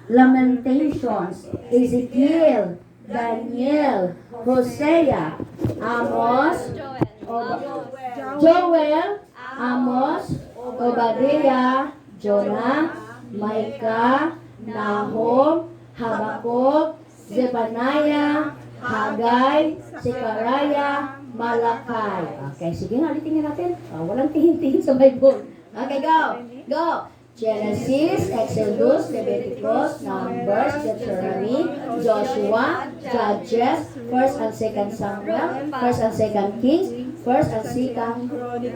Lamentations, Ezekiel, Daniel, Hosea, Amos, Joel, Amos, Obadiah, Jonah, Micah, Nahum, Habakkuk, Zephaniah, Haggai, Zechariah, Malachi. Okay, sige nga, ulitin natin. Walang tihin-tihin sa Bible. Okay, go. Go. Genesis, Exodus, Leviticus, Numbers, Deuteronomy, Joshua, Judges, 1st and 2nd Samuel, 1st and 2nd Kings, 1st and 2nd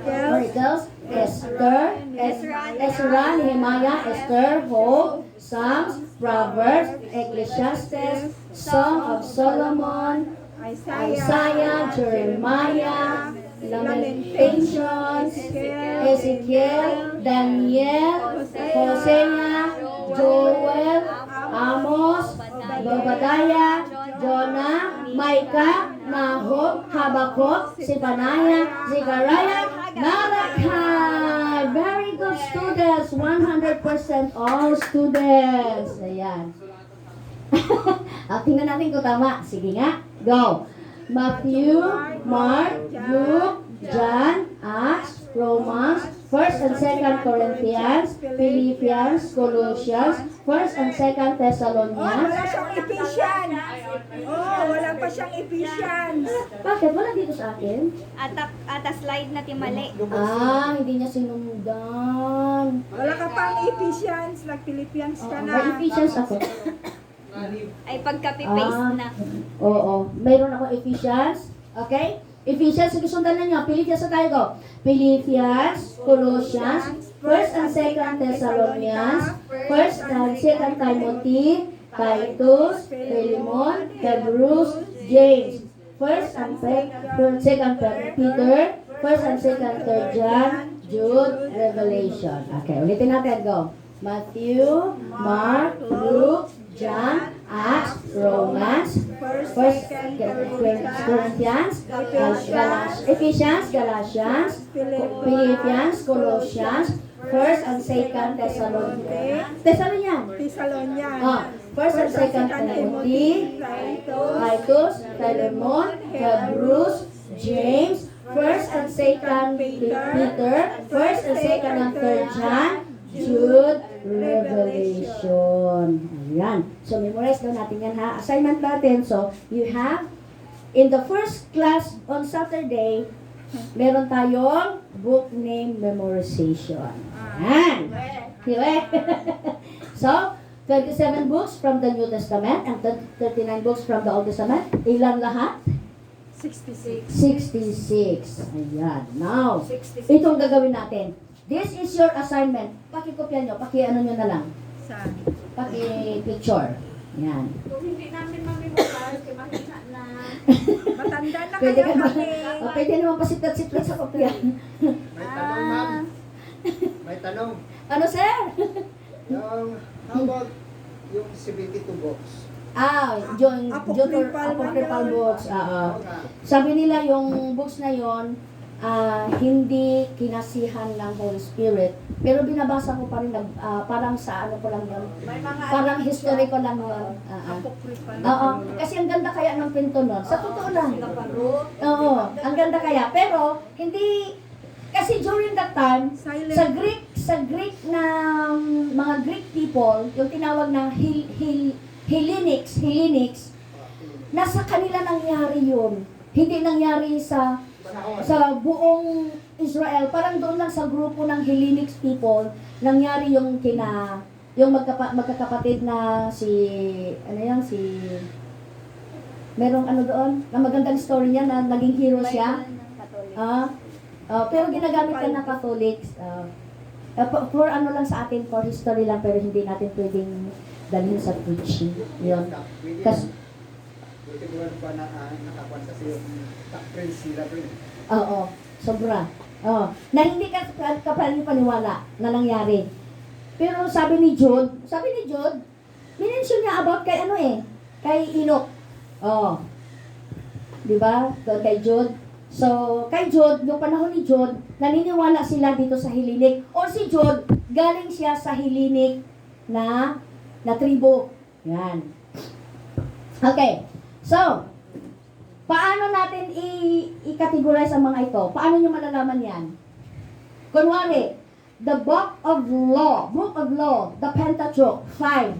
Chronicles, Esther, Ezra, Nehemiah, Esther, Job, Psalms, Proverbs, Ecclesiastes, Song of Solomon, Isaiah, Jeremiah, Lamentations, Ezekiel, Daniel, Hosea, Joel, Amos, Obadiah, Jonah, Micah, Nahum, Habakkuk, Zephaniah, Zechariah, Malachi. Very good students. 100% all students. Ayan. Tingnan natin kung tama. Sige nga. Go. Matthew, Mark, Luke, John, Acts, Romans, 1st and 2nd Corinthians, Philippians, Colossians, 1st and 2nd Thessalonians. Wala siyang Ephesians. Wala pa siyang Ephesians. Bakit? Wala dito sa akin? Ata slide na timali. Hindi niya sinundan. Wala ka pang Ephesians. Nag-Philippians ka na. May Ephesians ako. Ay pagka-paste na. Oo. Mayroon ako Ephesians. Okay? Ephesians, sige sundan na niyo. Philippians na tayo go. Philippians, Colossians, 1st and 2nd Thessalonians, 1st and 2nd Timothy, Titus, Philemon, Hebrews, James, 1st and 2nd Peter, 1st and 2nd 3rd John, Jude, Revelation. Okay, ulitin natin. Go. Matthew, Mark, Luke, John, Acts, Romans, 1st Corinthians, Ephesians, Galatians, Philippians, Colossians, 1st and 2nd Thessalonians. 1st and 2nd Timothy, Titus, Philemon, Hebrews, James, 1st and 2nd Peter, 1st and 2nd and 3rd John, Jude, Revelation. Ayan. So, memorize daw natin yan ha. Assignment natin. So, you have, in the first class on Saturday, meron tayong book name memorization. Ayan. Okay. So, 27 books from the New Testament and 39 books from the Old Testament. Ilan lahat? 66. 66. Ayan. Now, 66. itong gagawin natin. This is your assignment. Pakikopya nyo. Paki-ano nyo na lang. Saan? Paki-picture. Ayan. Kung hindi namin mamimorize, mahina na. Matanda na Pwede kaya ka kami. pwede naman pasiplat-siplat sa kopya. May tanong, ma'am. May tanong. Ano, sir? How about yung 72 books? Yung Apocryphal apocryphal man books. Oo nga. Sabi nila yung books na yon hindi kinasihan ng Holy Spirit. Pero binabasa ko pa rin, parang sa ano ko lang yun. Parang history ko lang yun. Apocryphal. Oo. Kasi ang ganda kaya ng pinto nun. Sa totoo lang. Oo. Ang ganda kaya. Pero, hindi, kasi during that time, Silent. sa Greek na mga Greek people, yung tinawag na Hellenics, nasa kanila nangyari yun. Hindi nangyari sa buong Israel. Parang doon lang sa grupo ng Hellenic people, nangyari yung magkakapatid na merong ano doon, na magandang story niya na naging hero siya. Pero ginagamit ka ng Catholics. For ano lang sa atin, for history lang, pero hindi natin pwedeng dalhin sa preaching. Yun. Kasi, Buti ko pa na nakakuan sa siyo. Prince sila rin. oo, sobra. Na hindi ka paniwala na nangyari. Pero sabi ni Jude, minention niya about kay kay Enoch. Di ba? Kay Jude. So, kay Jude, yung panahon ni Jude, naniniwala sila dito sa Hellenic. O si Jude, galing siya sa Hellenic na na tribo. Yan. Okay. So, paano natin i-categorize ang mga ito? Paano nyo malalaman yan? Kunwari, the book of law, the Pentateuch, 5.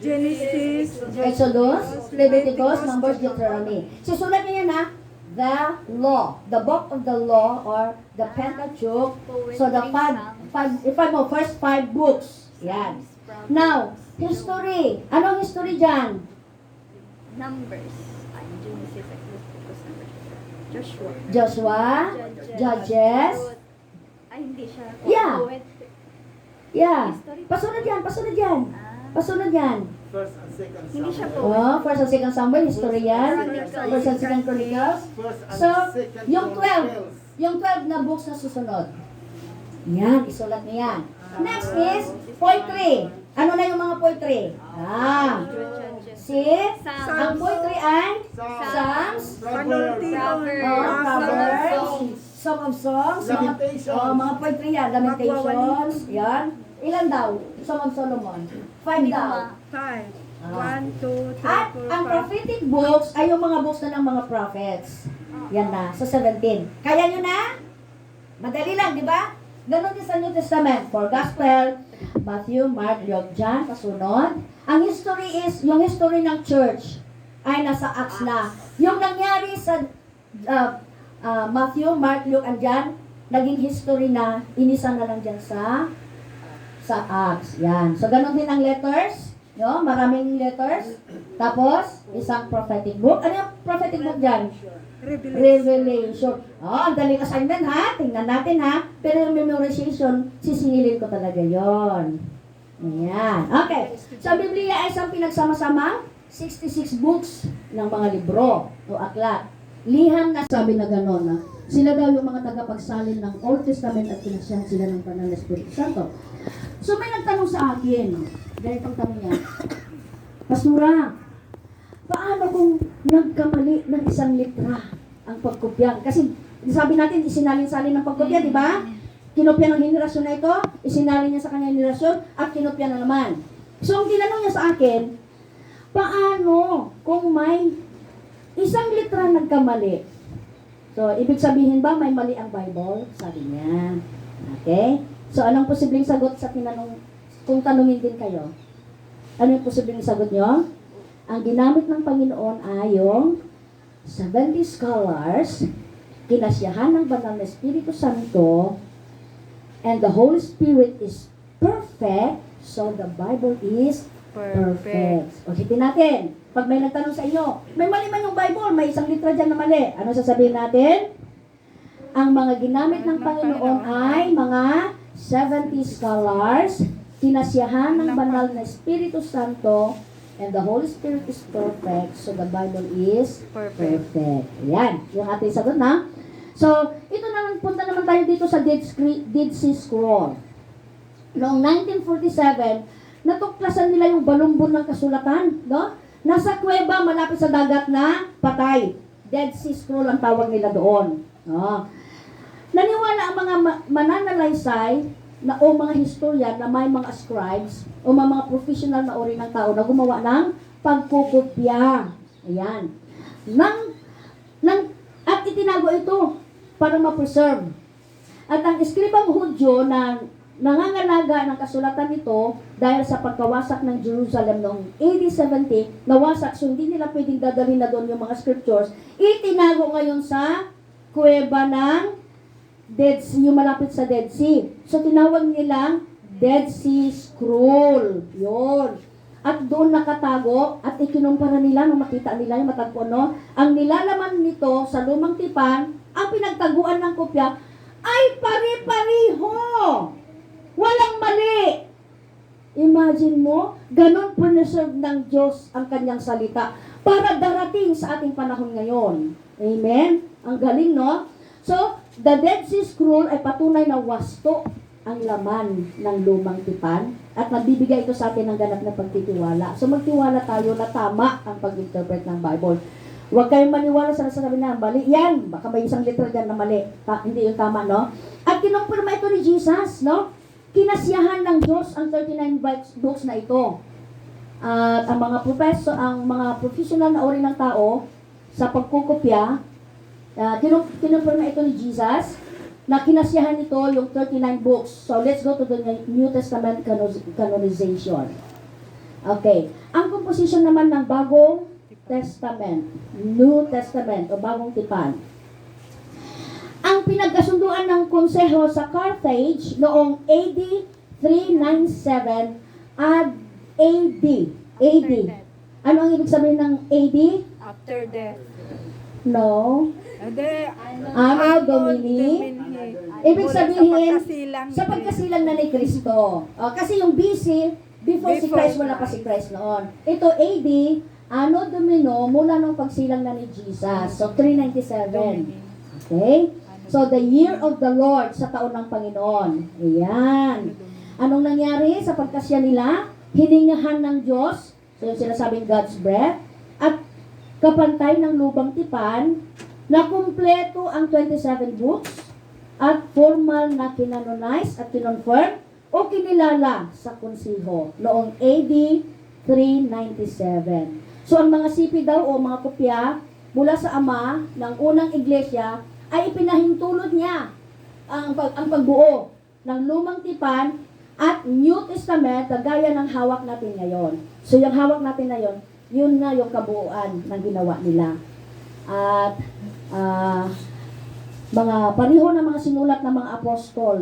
Genesis, Exodus, Leviticus, Numbers, Deuteronomy. Susulat niyo yan ha. The law, the book of the law or the Pentateuch. So the first 5 books. Yan. Now, history. Anong history dyan? Numbers. Ay, Genesis, Exodus, Numbers. Joshua. Joshua, Judges. Ay, hindi siya. Yeah. Poet. Yeah. History. Pasunod yan, pasunod yan. Ah, Pasunod yan. First and second Hindi siya Samuel. poet. Oh, first and second Samuel, history yan. Chronicles. First and second Chronicles. First and So, second yung 12. Chronicles. Yung 12 na books na susunod. Yan, isulat niyo yan. Next is poetry. Ano na yung mga poetry? Si ang poetry ay Psalms, Proverbs, Song of Songs, mga poetry yan, Lamentations, yan. Ilan daw? Song of Solomon. 5 daw. 5. Ah. 1, 2, 3, 4, 5. At ang prophetic books ay yung mga books na ng mga prophets. Yan na, so 17. Kaya nyo na? Madali lang, di ba? Ganon din sa New Testament. For Gospel, Matthew, Mark, Luke, John, kasunod. Ang history is, yung history ng church ay nasa Acts na. Yung nangyari sa Matthew, Mark, Luke, and John, naging history na, inisa na lang dyan sa Acts. Yan. So, ganon din ang letters. No? Maraming letters. Tapos, isang prophetic book. Ano yung prophetic book dyan? Revelation. Oh, ang daling assignment ha. Tingnan natin ha. Pero yung memorization, sisingilin ko talaga yon. Ayan. Okay. So, ang Biblia ay isang pinagsama-sama 66 books ng mga libro o aklat. Liham na sabi na gano'n na sila daw yung mga tagapagsalin ng Old Testament at pinasyahan sila ng Banal na Espiritu Santo. So, may nagtanong sa akin. Ganitong tanong niya. Pastora, paano kung nagkamali ng isang litra ang pagkopya? Kasi sabi natin, isinalin-salin ng pagkopya, di ba? Kinopya ng henerasyon na ito, isinalin niya sa kanyang henerasyon, at kinopya na naman. So, ang tinanong niya sa akin, paano kung may isang litra nagkamali? So, ibig sabihin ba may mali ang Bible? Sabi niya. Okay? So, anong posibleng sagot sa tinanong, kung tanungin din kayo? Ano yung posibleng sagot nyo? Ang ginamit ng Panginoon ay yung 70 scholars, kinasyahan ng Banal na Espiritu Santo, and the Holy Spirit is perfect, so the Bible is perfect. Ulitin natin. Pag may nagtanong sa inyo, may mali man yung Bible, may isang litra dyan na mali. Ano sasabihin natin? Ang mga ginamit ng Panginoon ay mga 70 scholars, kinasyahan ng Banal na Espiritu Santo, and the Holy Spirit is perfect, so the Bible is perfect. Yan, yung ating sagot na. So, ito naman, punta naman tayo dito sa Dead Sea Scroll. Noong 1947, natuklasan nila yung balumbon ng kasulatan, no? Nasa kuweba, malapit sa dagat na patay. Dead Sea Scroll ang tawag nila doon. No? Naniwala ang mga mananalaysay na o mga historian na may mga scribes o mga professional na uri ng tao na gumawa ng pagkukopya. Ayan. At itinago ito para ma-preserve. At ang eskribang Hudyo na nangangalaga ng kasulatan nito dahil sa pagkawasak ng Jerusalem noong AD 70, nawasak, so hindi nila pwedeng dadalhin na doon yung mga scriptures, itinago ngayon sa kuweba ng Dead Sea, yung malapit sa Dead Sea. So, tinawag nilang Dead Sea Scroll. Yun. At doon nakatago, at ikinumpara nila, nung makita nila yung matagpuan, no? Ang nilalaman nito sa lumang tipan, ang pinagtaguan ng kopya, ay pare-pareho. Walang mali. Imagine mo, ganun preserve ng Diyos ang kanyang salita para darating sa ating panahon ngayon. Amen? Ang galing, no? So, the Dead Sea Scroll ay patunay na wasto ang laman ng lumang tipan at nagbibigay ito sa atin ng ganap na pagtitiwala. So, magtiwala tayo na tama ang pag-interpret ng Bible. Huwag kayong maniwala sa nasasabi na mali. Yan, baka may isang literal dyan na mali. Hindi yung tama, no? At kinumpirma ito ni Jesus, no? Kinasiyahan ng Diyos ang 39 books na ito. At ang mga professional na uri ng tao sa pagkukopya, kinonfirm ito ni Jesus na kinasiyahan nito yung 39 books. So let's go to the New Testament canonization. Okay. Ang composition naman ng Bagong Testament, New Testament o Bagong Tipan. Ang pinagkasunduan ng konseho sa Carthage noong AD 397 at AD. Ano ang ibig sabihin ng AD? After death. No. Hindi. Anno Domini. Ibig sabihin, sa Sa pagkasilang na ni Kristo. Kasi yung BC, before si Before Christ, wala pa si Christ noon. Ito AD, Anno Domino, mula nung pagsilang na ni Jesus. So, 397. Okay? So, the year of the Lord sa taon ng Panginoon. Ayan. Anong nangyari sa pagkasya nila? Hiningahan ng Diyos. So, yung sinasabing God's breath. At kapantay ng lubang tipan na kumpleto ang 27 books at formal na kinanonize at kinonfirm o kinilala sa konsiho noong AD 397. So, ang mga sipi daw o mga kopya mula sa ama ng unang iglesia ay ipinahintulot niya ang pagbuo ng lumang tipan at New Testament na gaya ng hawak natin ngayon. So, yung hawak natin na yun na yung kabuuan ng ginawa nila. At mga pareho na mga sinulat ng mga apostol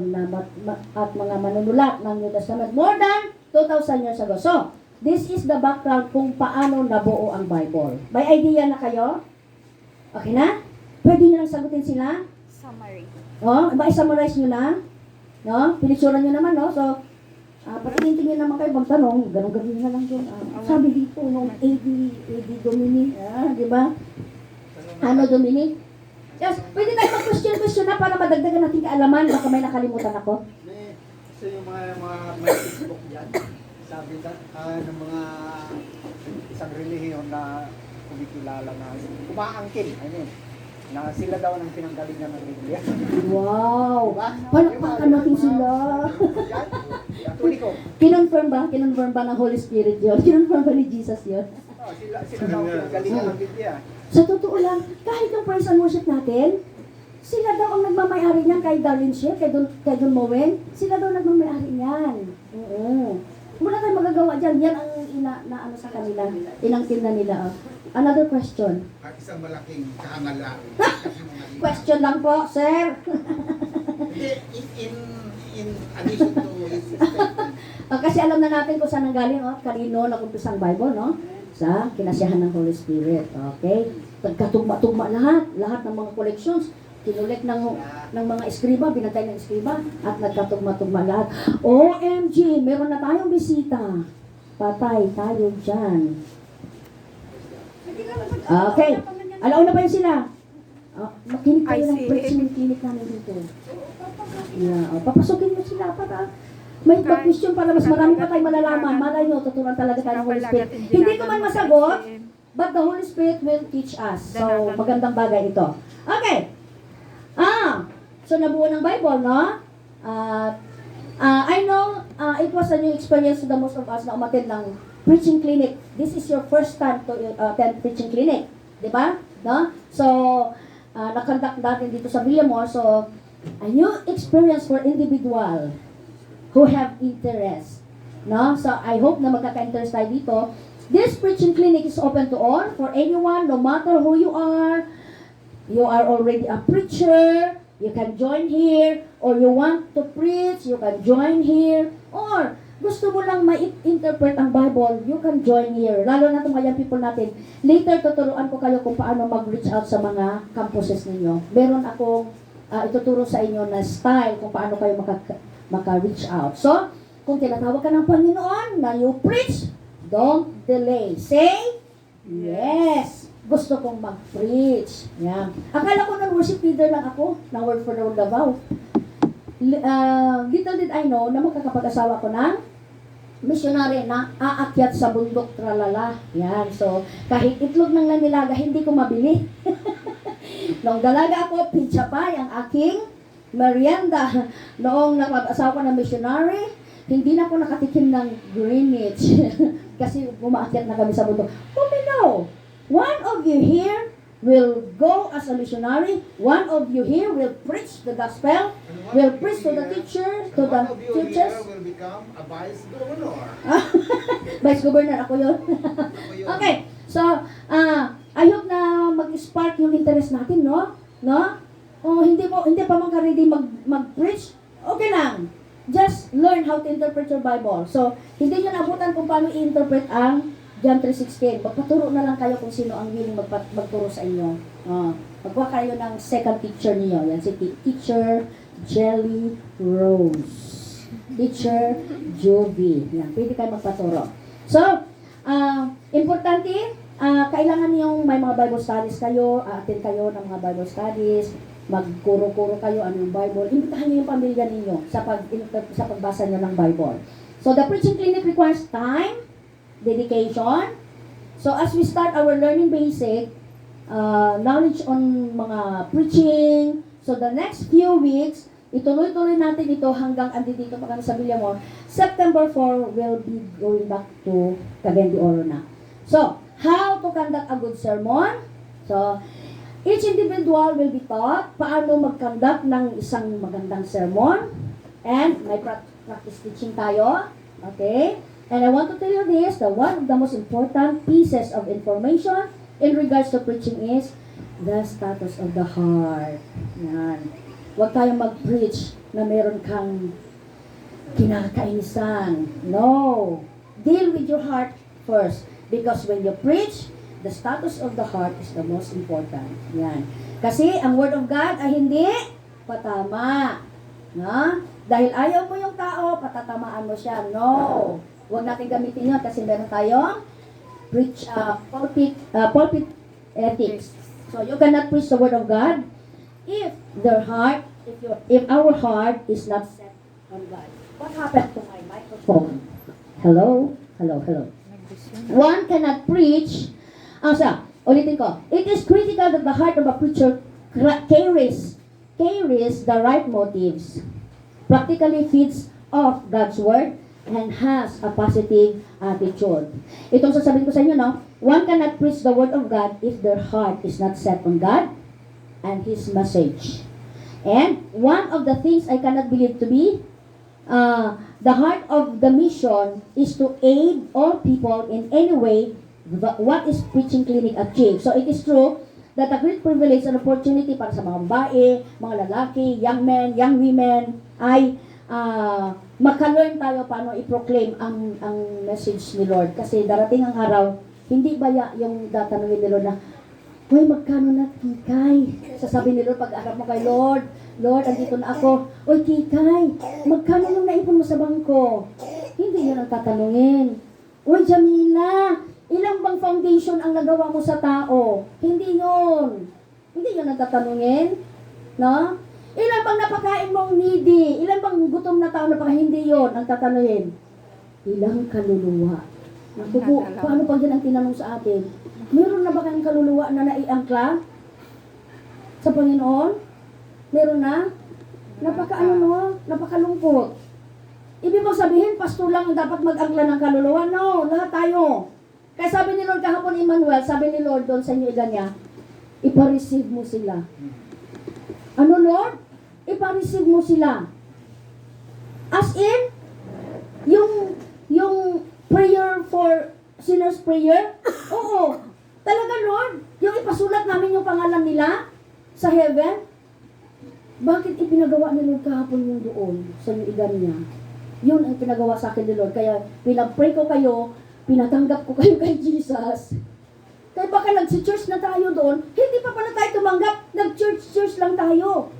at mga manunulat ng New Testament more than 2,000 years ago. So, this is the background kung paano nabuo ang Bible. May idea na kayo? Okay na? Pwede nyo lang sagutin sila? Summary. I-summarize nyo na? No? Pinitsura nyo naman, no? So, patingin-tingin naman kayo, magtanong, ganun-ganun na lang yun. Sabi dito, nung AD Domini, di ba? Ano Domini? Yes, pwede tayo mag-question na para madagdagan natin kaalaman. Baka may nakalimutan ako. So yung mga may Facebook dyan, sabi ng mga isang relihiyon na kumikilala na umaangkin, na sila daw ang pinanggalingan ng Biblia. Wow! Diba? Palakpakan natin sila. Katoliko. Kinonfirm ba ng Holy Spirit yun? Kinonfirm ba ni Jesus yun? Sila daw ang pinanggalingan ng Biblia. Sa totoo lang, kahit yung praise and worship natin, sila daw ang nagmamayari niyan kay Darlene Shea, kay Don Moen. Sila daw nagmamayari niyan. Oo. Wala tayong magagawa dyan. Yan ang ano sa kanila. Inangkin na nila. Another question. At isang malaking kahangalaan. Question lang po, sir. Hindi, in addition to his statement, Kasi alam na natin kung saan nanggaling, kanino nag-umpisa ang Bible, no? Sa kinasiyahan ng Holy Spirit. Okay? Nagkatugma-tugma lahat ng mga collections. Kinulit ng mga eskriba, binatay ng eskriba, at nagkatugma-tugma lahat. OMG, meron na tayong bisita. Patay tayo dyan. Okay. Alauna pa yun sila. Makinig kayo ng preaching clinic namin dito. Yeah. Papasukin mo sila para may question para mas marami pa tayong malalaman. Malay nyo, tuturuan talaga tayo ng Holy Spirit. Hindi ko man masagot, but the Holy Spirit will teach us. So, magandang bagay ito. Okay. So nabuo ng Bible, no? I know it was a new experience to the most of us na umattend ng preaching clinic. This is your first time to attend preaching clinic. Diba? No? So, nakonduct natin dito sa Villamor. So, a new experience for individual who have interest. No? So, I hope na magkaka-interest tayo dito. This preaching clinic is open to all, for anyone, no matter who you are. You are already a preacher, you can join here, or you want to preach, you can join here, or gusto mo lang ma-interpret ang Bible, you can join here. Lalo na itong mga young people natin. Later, tuturuan ko kayo kung paano mag-reach out sa mga campuses ninyo. Meron akong ituturo sa inyo na style kung paano kayo maka-reach out. So, kung tinatawag ka ng Panginoon na you preach, don't delay. Say, yes! Gusto kong mag-preach. Yan. Akala ko ng worship leader lang ako, ng Word for the World Davao. Little did I know na makakapag-asawa ko ng missionary na aakyat sa bundok tralala. Yan. So, kahit itlog ng nanilaga, hindi ko mabili. Nung dalaga ako, pizza pie ang aking merienda. Noong nakapag-asawa ko ng missionary, hindi na ako nakatikim ng Greenwich. kasi umaakyat na kami sa mundo. Let me know. One of you here will go as a missionary. One of you here will preach the gospel. And one Will of preach you to the here- teacher, and to the one of you churches. here will become a vice governor. Vice Governor, ako yun. Ako yun. Okay, so, I hope na mag-spark yung interest natin, no? No? O hindi pa man ka ready mag-preach, okay lang. Just learn how to interpret your Bible. So, hindi nyo naabutan kung paano i-interpret ang John 3:16. Magpaturo na lang kayo kung sino ang willing magturo sa inyo. Magkuha kayo ng second teacher niyo. Yan si Teacher Jelly Rose. Teacher Jovi. Yan, pwede kayo magpaturo. So, importante, kailangan niyong may mga Bible studies kayo, attend kayo ng mga Bible studies, magkuro-kuro kayo ano yung Bible. Imbitahan niyo yung pamilya ninyo sa pagbasa niyo ng Bible. So, the preaching clinic requires time, dedication. So, as we start our learning basic, knowledge on mga preaching, so the next few weeks, ituloy-tuloy natin ito hanggang andito pa kami sa Villamor. September 4, we'll be going back to Cagayan de Oro na. So, how to conduct a good sermon? So, each individual will be taught paano mag-conduct ng isang magandang sermon. And may practice teaching tayo. Okay? And I want to tell you this, that one of the most important pieces of information in regards to preaching is the status of the heart. Yan. Huwag tayong mag-preach na meron kang kinakainisan. No. Deal with your heart first. Because when you preach, the status of the heart is the most important. Yan. Kasi ang Word of God ay hindi patama. Na? Dahil ayaw mo yung tao, patatamaan mo siya. No. Huwag natin gamitin yun kasi meron tayong pulpit ethics. So you cannot preach the Word of God if our heart is not set on God. What happened to my microphone? Hello? Hello? One cannot preach. Ulitin ko. It is critical that the heart of a preacher carries the right motives, practically feeds off God's Word, and has a positive attitude. Itong sasabihin ko sa inyo, no? One cannot preach the Word of God if their heart is not set on God and His message. And one of the things I cannot believe to be the heart of the mission is to aid all people in any way what is preaching clinic achieve. So it is true that a great privilege and opportunity para sa mga babae, mga lalaki, young men, young women ay makalearn tayo paano i-proclaim ang message ni Lord. Kasi darating ang araw, hindi ba yung tatanungin ni Lord na, hoy, magkano na kikay? Sasabihin ni Lord, pag-arap mo kay Lord, Lord, andito na ako. Oy, kikay, magkano nung naipon mo sa bangko? Hindi yun ang tatanungin. Oy, Jamila, ilang bang foundation ang nagawa mo sa tao? Hindi yun. Hindi yun ang tatanungin. No? Ilan bang napakain mong needy? Ilan bang gutom na tao na hindi yun ang tatanungin? Ilang kaluluwa? Naku po, paano pag yan ang tinanong sa atin? Meron na ba kayong kaluluwa na naiangkla sa Panginoon? Meron na? Napakalungkot. Ibig mo sabihin, pastor lang ang dapat mag-angkla ng kaluluwa? No, lahat tayo. Kaya sabi ni Lord kahapon, Emmanuel, sabi ni Lord doon sa inyo niya, ipa-receive mo sila. Ano, Lord? Ipa-receive mo sila. As in, yung prayer for sinners prayer? Oo. Talaga, Lord? Yung ipasulat namin yung pangalan nila sa heaven? Bakit ipinagawa ni Lord kahapon yung doon sa yung igan niya? Yun ang pinagawa sa akin ni Lord. Kaya pinag-pray ko kayo, pinatanggap ko kayo kay Jesus. Kaya baka nag-church na tayo doon, hindi pa pala tayo tumanggap, nag-church lang tayo.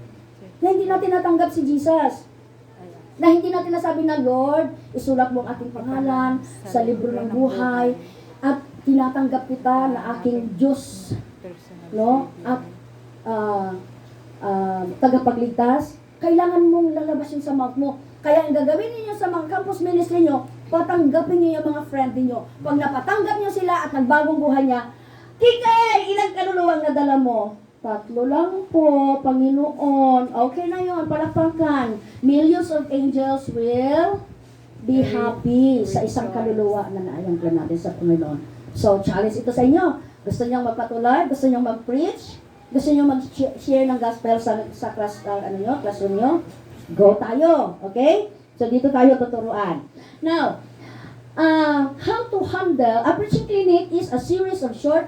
Na hindi natin natanggap si Jesus. Na hindi natin nasabi na, Lord, isulat mo ang ating pangalan sa libro ng buhay at tinatanggap kita na aking Diyos, no? At tagapagligtas. Kailangan mong lalabas yun sa mouth mo. Kaya ang gagawin niyo sa mga campus ministry niyo, patanggapin niyo yung mga friend niyo. Pag napatanggap niyo sila at nagbagong buhay niya, Kikay, ilang kaluluwang nadala mo? 3 lang po, Panginoon. Okay na yun, palakpakan. Millions of angels will Be happy sa isang kaluluwa na naayangkan natin sa Panginoon. So, challenge ito sa inyo. Gusto niyo magpatuloy? Gusto niyo mag-preach? Gusto niyo mag-share ng gospel sa classroom niyo? Go tayo. Okay? So, dito tayo tuturuan. Now, how to handle, a preaching clinic is a series of short,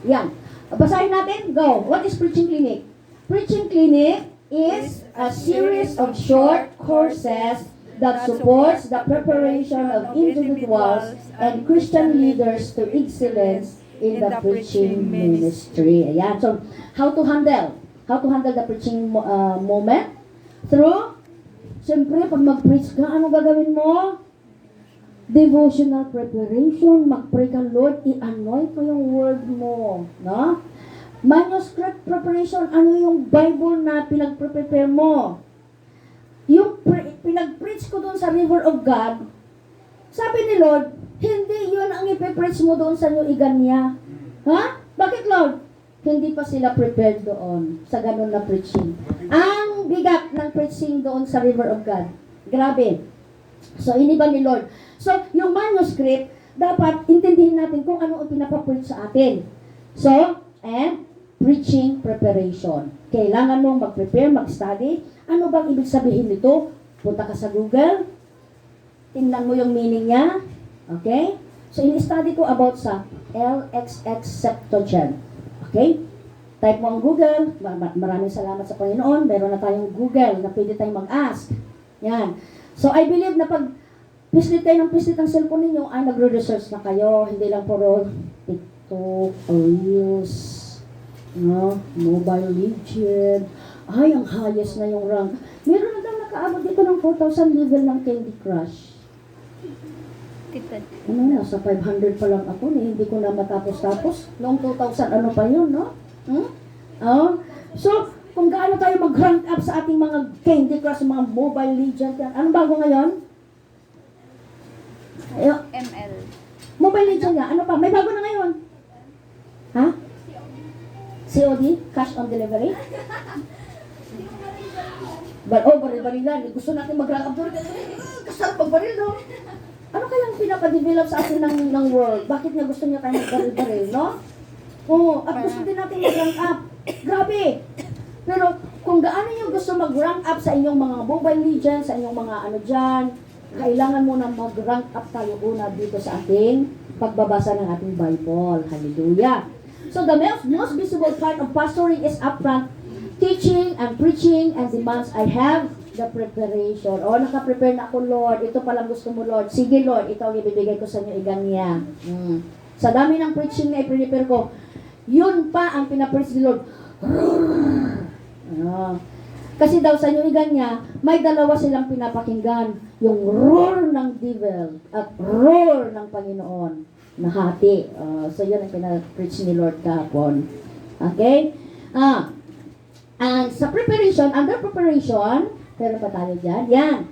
yan. Basahin natin. Go. What is preaching clinic? Preaching clinic is a series of short courses that supports the preparation of individuals and Christian leaders to excellence in the preaching ministry. Ayan. So, how to handle the preaching moment? Through, siyempre, pag mag-preach ka, ano gagawin mo? Devotional preparation. Mag-pray ka, Lord, i-anoint mo yung word mo. No? Manuscript preparation. Ano yung Bible na pinag-prepare mo? Yung pinag-preach ko doon sa River of God, sabi ni Lord, hindi yun ang ipipreach mo doon sa New Iganya. Ha? Bakit, Lord? Hindi pa sila prepared doon sa ganun na preaching. Ang bigat ng preaching doon sa River of God. Grabe. So, iniba ni Lord. So, yung manuscript, dapat intindihin natin kung ano ang pinapapreach sa atin. So, and preaching preparation. Kailangan mong mag-prepare, mag-study. Ano bang ibig sabihin nito? Punta ka sa Google, tingnan mo yung meaning niya. Okay? So, in-study ko about sa LXX Septuagint. Okay? Type mo ang Google. Maraming salamat sa Panginoon. Meron na tayong Google na pwede tayong mag-ask. Yan. So, I believe na pag pislit kayo ng pislit ang cellphone ninyo, ay nagre-research na kayo. Hindi lang puro TikTok, Reels, no? Mobile Legend. Ay, ang highest na yung rank. Meron na daw nakaabot dito ng 4,000 level ng Candy Crush. Tita. Ano na, sa 500 pa lang ako, hindi ko na matapos-tapos. Noong 2000, ano pa yun, no? Oh. So, kung gaano tayo mag-rank up sa ating mga Candy Crush, mga Mobile Legends, yan. Anong bago ngayon? ML. Mobile Legends nga. Ano pa? May bago na ngayon. Ha? COD? Cash on delivery? Baril-barilan. Gusto natin mag-rank up doon. Kasarap mag-baril, no? Ano kayang pinapadevelop sa atin ng world? Bakit nga gusto niya tayo mag-baril-baril, no? Oo, at gusto din natin mag-rank up. Grabe! Pero kung gaano yung gusto mag-rank up sa inyong mga Mobile Legends, sa inyong mga ano dyan, kailangan mo na mag-rank up tayo una dito sa ating pagbabasa ng ating Bible. Hallelujah! So the most visible part of pastoring is upfront teaching and preaching and demands I have the preparation. O, naka-prepare na ako, Lord. Ito palang gusto mo, Lord. Sige, Lord. Ito ang ibibigay ko sa inyo, iganya. Sa dami ng preaching na i-prepare ko, yun pa ang pinapreach ni Lord. Kasi daw sa inyo, iganya, may dalawa silang pinapakinggan. Yung roar ng devil at roar ng Panginoon. Nahati. So, yun ang pinapreach ni Lord kahapon. Okay? And sa preparation, under preparation, pero pa tayo dyan, yan.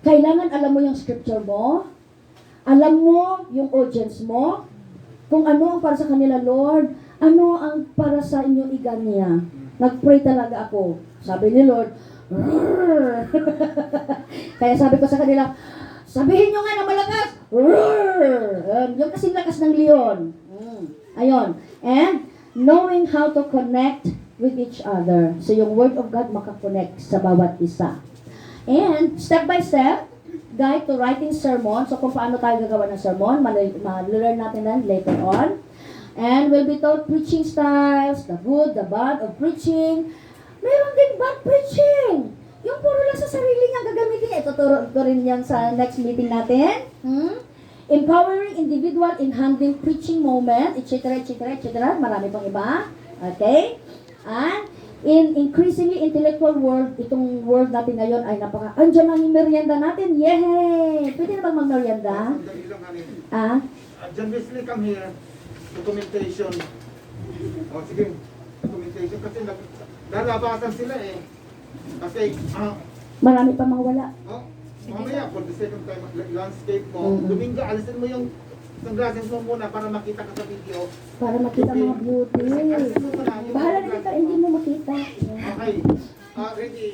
Kailangan alam mo yung scripture mo, alam mo yung audience mo, kung ano ang para sa kanila, Lord, ano ang para sa inyo iganya. Nag-pray talaga ako. Sabi ni Lord, roar. Kaya sabi ko sa kanila, sabihin nyo nga na malakas, roar. Yung kasing lakas ng leon. Ayon. And knowing how to connect with each other. So, yung Word of God makakonect sa bawat isa. And, step by step, guide to writing sermon. So, kung paano tayo gagawa ng sermon, ma-learn natin yan later on. And we'll be taught preaching styles, the good, the bad of preaching. Meron din bad preaching. Yung puro lang sa sarili niya gagamitin. Ituturo rin yan sa next meeting natin. Empowering individual in handling preaching moment, etc., etc., etc. Marami pang iba. Okay? And in increasingly intellectual world, itong world natin ngayon ay andyan ang merienda natin. Yay! Pwede na bang mag-merienda? John Wesley, come here. Documentation. O, sige. Documentation. Kasi lalabasan sila eh. Kasi, Marami pa mawala. mamaya, for the second time, landscape mo, Domingo, alisin mo yung sunglasses mo muna para makita ka sa video. Para makita mga beauty. Bahala na kita, hindi mo makita. Okay. Ready.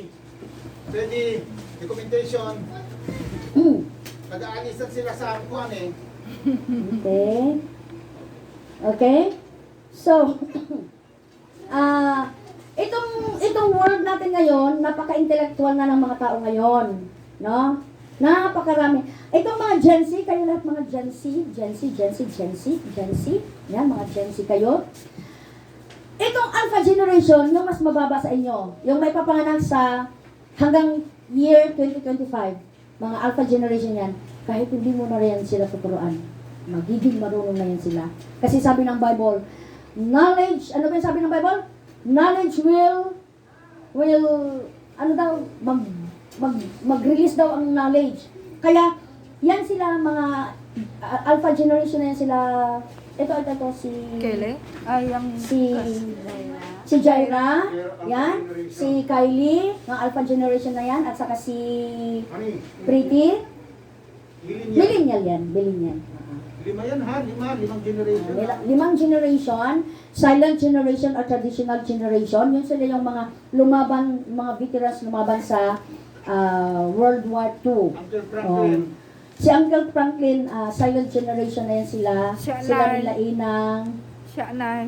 Ready. Documentation. Nag-aalisan sila sa kuan eh. Okay. Okay? So, itong world natin ngayon, napaka-intellectual na ng mga tao ngayon. No? Napakarami. Itong mga Gen Z, kayo lahat mga Gen Z. Yan, mga Gen Z kayo. Itong Alpha Generation, yung mas mababa sa inyo, yung may papanganak sa hanggang year 2025, mga Alpha Generation yan, kahit hindi mo na rin sila tuturuan, magiging marunong na yan sila. Kasi sabi ng Bible, knowledge, ano ba yung sabi ng Bible? Knowledge will, ano daw, mag-release daw ang knowledge. Kaya, yan sila mga Alpha Generation na yan sila. Ito, si... Kele? Ay, ang... Si Jaira, yan. Si Kylie, mga Alpha Generation na yan. At saka si Ani, Pretty. millennial. Millennial. Lima yan ha, limang generation. Limang generation, silent generation or traditional generation. Yun sila yung mga lumaban, mga veterans lumaban sa World War II. Uncle Franklin. Si Uncle Franklin, silent generation na yan sila. Siya Sila na. nila Inang. Siya na.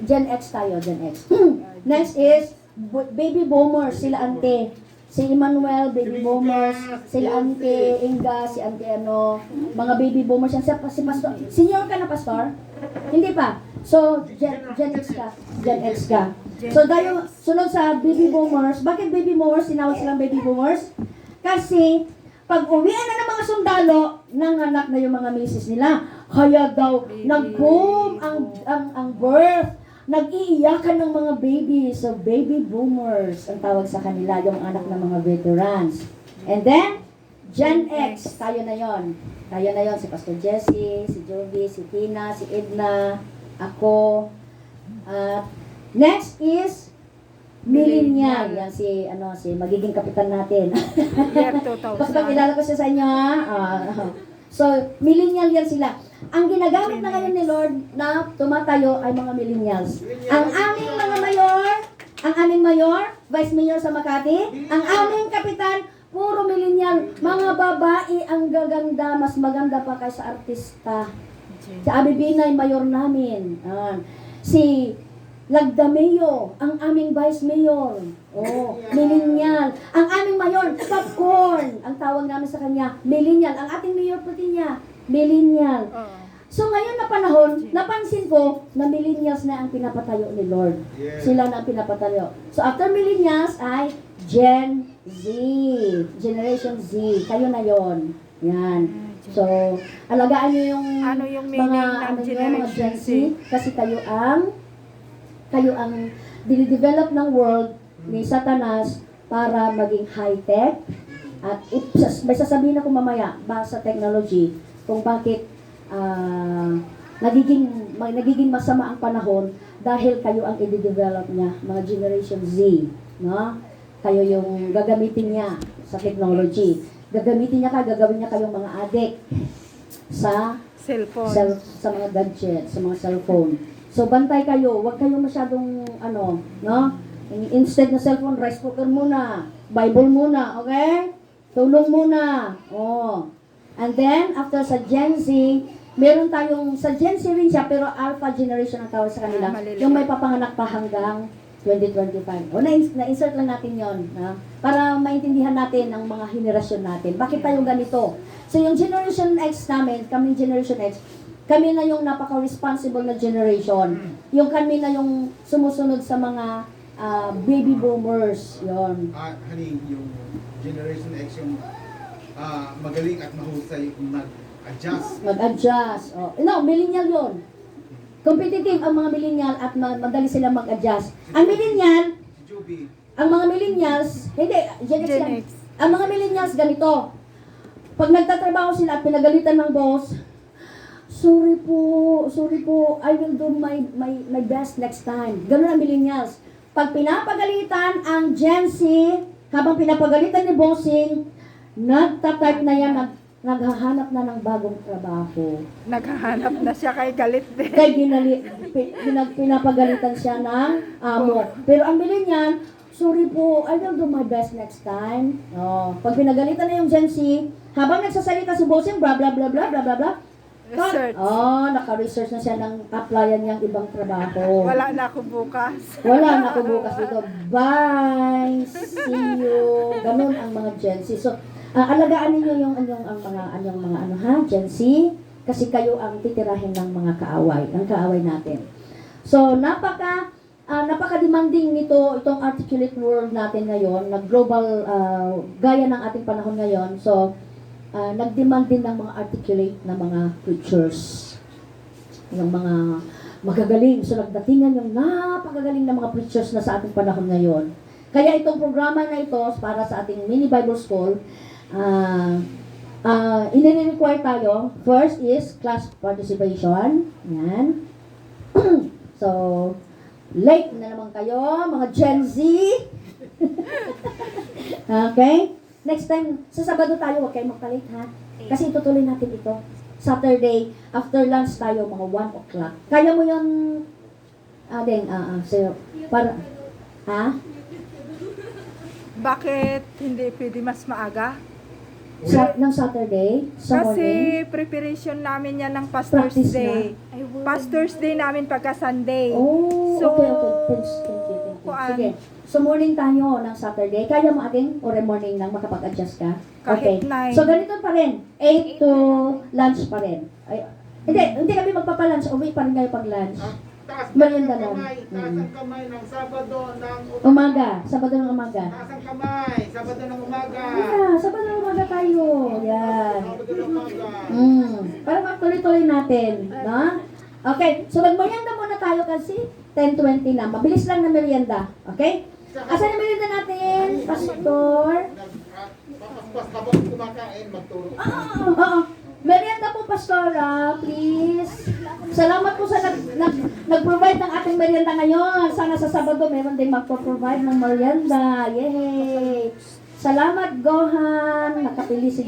Gen X tayo, Gen X. Next is baby boomers, sila ante. Si Emmanuel, baby boomers. Sila ante Inga, si ante ano. Mga baby boomers yan. Si Pastor. Senior ka na, Pastor? Hindi pa. So, Gen X ka. Gen X ka. So, tayo, sunod sa baby boomers. Bakit baby boomers? Sinawag silang baby boomers? Kasi, pag uwian na ng mga sundalo, nanganak na yung mga misis nila. Kaya daw, nag-boom ang birth. Nag-iiyakan ng mga baby. So, baby boomers ang tawag sa kanila, yung anak ng mga veterans. And then, Gen X, tayo na yon. Tayo na yon, si Pastor Jesse, si Jovi, si Tina, si Edna, ako. Next is Millennial. Yan si magiging kapitan natin. Year 2000. Basta kilala ko siya sa inyo, ha? So, millennial yan sila. Ang ginagamit na ngayon ni Lord na tumatayo ay mga millennials. Ang aming mayor, vice mayor sa Makati, ang aming kapitan, puro millennial. Mga babae ang gaganda, mas maganda pa kaysa artista. Si Abi Binay, mayor namin. Si Lagdameo, ang aming vice mayor. Oh, millennial. Ang aming mayor, popcorn. Ang tawag namin sa kanya, millennial. Ang ating mayor pati niya, millennial. So ngayon na panahon, napansin ko na millennials na ang pinapatayo ni Lord. Yes. Sila na ang pinapatayo. So after millennials ay Gen Z. Generation Z. Kayo na yon. Yan. So, alagaan niyo yung Ano yung meaning ng mga Generation Gen Z. Z? Kasi kayo ang dinidevelop ng world ni Satanas para maging high-tech. At may sasabihin ako mamaya ba sa technology kung bakit nagiging masama ang panahon dahil kayo ang i-develop niya, mga Generation Z. No? Kayo yung gagamitin niya sa technology. Gagamitin niya gagawin niya kayong mga addict sa Cellphone. sa mga gadget, sa mga cellphone. So, bantay kayo. Huwag kayo masyadong, no? Instead na cellphone, rice cooker muna. Bible muna, okay? Tulong muna. Oh. And then, after sa Gen Z, meron tayong, sa Gen Z rin siya, pero Alpha Generation ang tawag sa kanila. Maliliit. Yung may papanganak pa hanggang 2025. O, na-insert lang natin yon, para maintindihan natin ang mga henerasyon natin. Bakit tayo ganito? So, yung Generation X namin, kaming Generation X, kami na yung napaka-responsible na generation. Yung kami na yung sumusunod sa mga baby boomers. Yon. Honey, yung Generation X yung magaling at mahusay mag-adjust. Mag-adjust. Oh. No, millennial yon. Competitive ang mga millennial at madali silang mag-adjust. Ang millennial, Si Joby. ang mga millennials, hindi, Gen X Gen yan. X. Ang mga millennials ganito. Pag nagtatrabaho sila at pinagalitan ng boss, sorry po, I will do my best next time. Ganun ang millennials. Pag pinapagalitan ang Gen Z, habang pinapagalitan ni bossing, nagtatype na yan, naghahanap na ng bagong trabaho. Naghahanap na siya kay galit din. Kaya pinapagalitan siya ng amo. Pero ang millennial, sorry po, I will do my best next time. Oh, pag pinagalitan na yung Gen Z, habang nagsasalita si Bossing, blah, blah, blah, blah, blah, blah, blah. Research. Oh, naka-research na siya ng applyan niyang ibang trabaho. Wala na ako bukas. Wala na ako bukas dito. Bye! See you! Ganun ang mga Gen Z. So, alagaan ninyo yung ang mga ano ha, Gen Z. Kasi kayo ang titirahin ng mga kaaway. Ang kaaway natin. So, napaka-demanding nito, itong articulate world natin ngayon, na global, gaya ng ating panahon ngayon. So, nag-demand din ng mga articulate na mga preachers. Yung mga magagaling. So, nagdatingan yung napakagaling na mga preachers na sa ating panahon ngayon. Kaya itong programa na ito, para sa ating mini Bible School, ini-require tayo, first is class participation. Yan. So, late na naman kayo, mga Gen Z. Okay? Next time, sa Sabado tayo, huwag kayong magpalit ha. Kasi itutuloy natin ito. Saturday, after lunch tayo, mga 1 o'clock. Kaya mo yun, so, para, ha? Bakit hindi pwede mas maaga? Ng Saturday, sa Kasi morning. preparation namin yan ng Pastor's Practice Day. Pastor's Day namin pagka Sunday. Oh, So, okay. Thank you. kuan- Sige. So, morning tayo ng Saturday. Kaya mo ating or morning lang makapag-adjust ka? Okay. Kahit 9. So, ganito pa rin. 8 to lunch pa rin. Ay, hindi kami magpapa-lunch. Uwi pa rin kayo pag-lunch. Taas Merienda ang lang. kamay, taas ang kamay ng Sabado ng Umaga. Sabado ng umaga. Taas ang kamay, Sabado ng umaga. Yeah, Sabado ng umaga tayo. Yan. Sabado ng umaga. Para matuloy-tuloy natin. No? Okay. So, mag-merienda muna tayo kasi 10:20 na. Mabilis lang na merienda. Okay? Asan yung merienda natin, Pastor? Papaspas habang kumakain, magturo. Oo. Merienda po, Pastora, please. Salamat po sa nag-provide ng ating merienda ngayon. Sana sa Sabado meron din magpo-provide ng merienda. Yay! Salamat, Gohan. Nakapili si